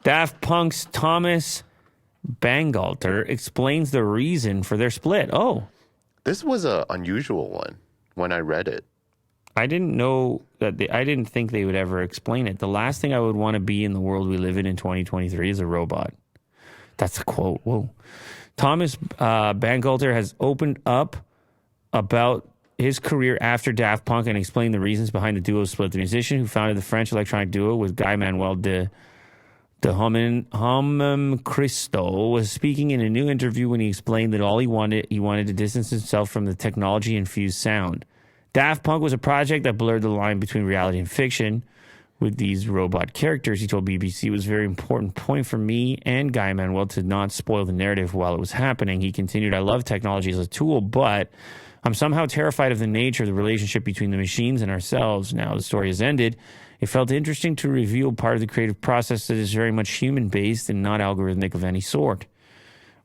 Daft Punk's Thomas Bangalter explains the reason for their split. Oh. This was an unusual one when I read it. I didn't know that. I didn't think they would ever explain it. The last thing I would want to be in the world we live in 2023 is a robot. That's a quote. Whoa. Thomas Bangalter has opened up about his career after Daft Punk and explained the reasons behind the duo's split. The musician who founded the French electronic duo with Guy Manuel de Homem Cristo was speaking in a new interview when he explained that all he wanted to distance himself from the technology-infused sound. Daft Punk was a project that blurred the line between reality and fiction with these robot characters. He told BBC it was a very important point for me and Guy Manuel to not spoil the narrative while it was happening. He continued, I love technology as a tool, but I'm somehow terrified of the nature of the relationship between the machines and ourselves. Now the story has ended. It felt interesting to reveal part of the creative process that is very much human-based and not algorithmic of any sort.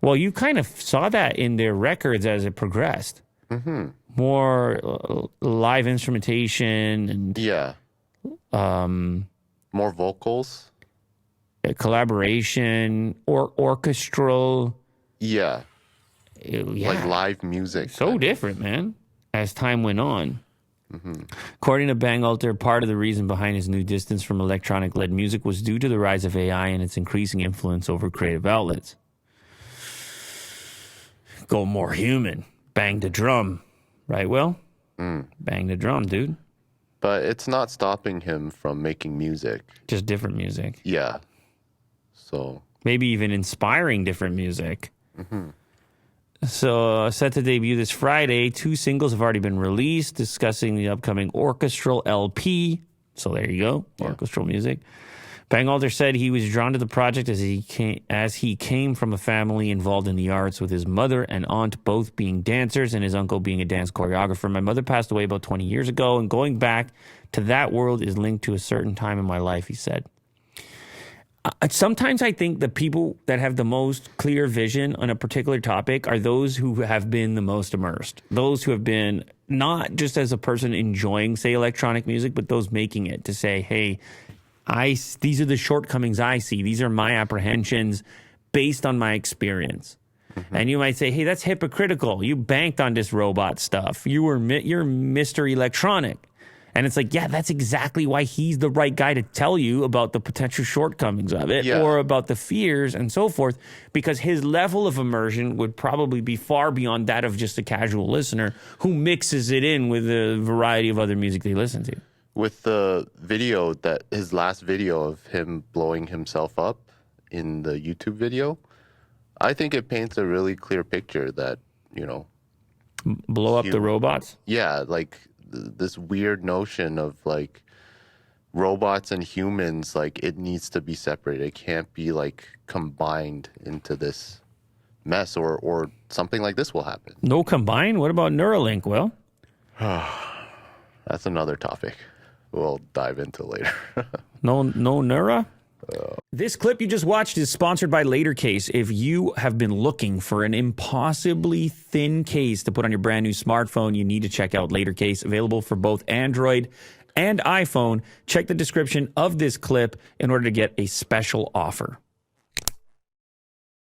Well, you kind of saw that in their records as it progressed. Mm-hmm. More live instrumentation and more vocals, collaboration, or orchestral. Yeah, like live music. So different, man. As time went on. Mm-hmm. According to Bangalter, part of the reason behind his new distance from electronic-led music was due to the rise of AI and its increasing influence over creative outlets. Go more human. Bang the drum. Right, Will? Bang the drum, dude. But it's not stopping him from making music. Just different music. Yeah. So maybe even inspiring different music. Mm-hmm. So set to debut this Friday. 2 singles have already been released discussing the upcoming orchestral LP. So there you go, orchestral music. Bangalter said he was drawn to the project as he came from a family involved in the arts, with his mother and aunt both being dancers and his uncle being a dance choreographer. My mother passed away about 20 years ago, and going back to that world is linked to a certain time in my life, he said. Sometimes I think the people that have the most clear vision on a particular topic are those who have been the most immersed. Those who have been not just as a person enjoying, say, electronic music, but those making it to say, hey, these are the shortcomings I see. These are my apprehensions based on my experience. Mm-hmm. And you might say, hey, that's hypocritical. You banked on this robot stuff. You're Mr. Electronic. And it's like, yeah, that's exactly why he's the right guy to tell you about the potential shortcomings of it or about the fears and so forth, because his level of immersion would probably be far beyond that of just a casual listener who mixes it in with a variety of other music they listen to. With the video, his last video of him blowing himself up in the YouTube video, I think it paints a really clear picture that, blow up the robots? Yeah, like this weird notion of like robots and humans, like it needs to be separated. It can't be like combined into this mess, or something like this will happen. No combine? What about Neuralink, Will? That's another topic we'll dive into later. No Neura? This clip you just watched is sponsored by LaterCase. If you have been looking for an impossibly thin case to put on your brand new smartphone, you need to check out LaterCase, available for both Android and iPhone. Check the description of this clip in order to get a special offer.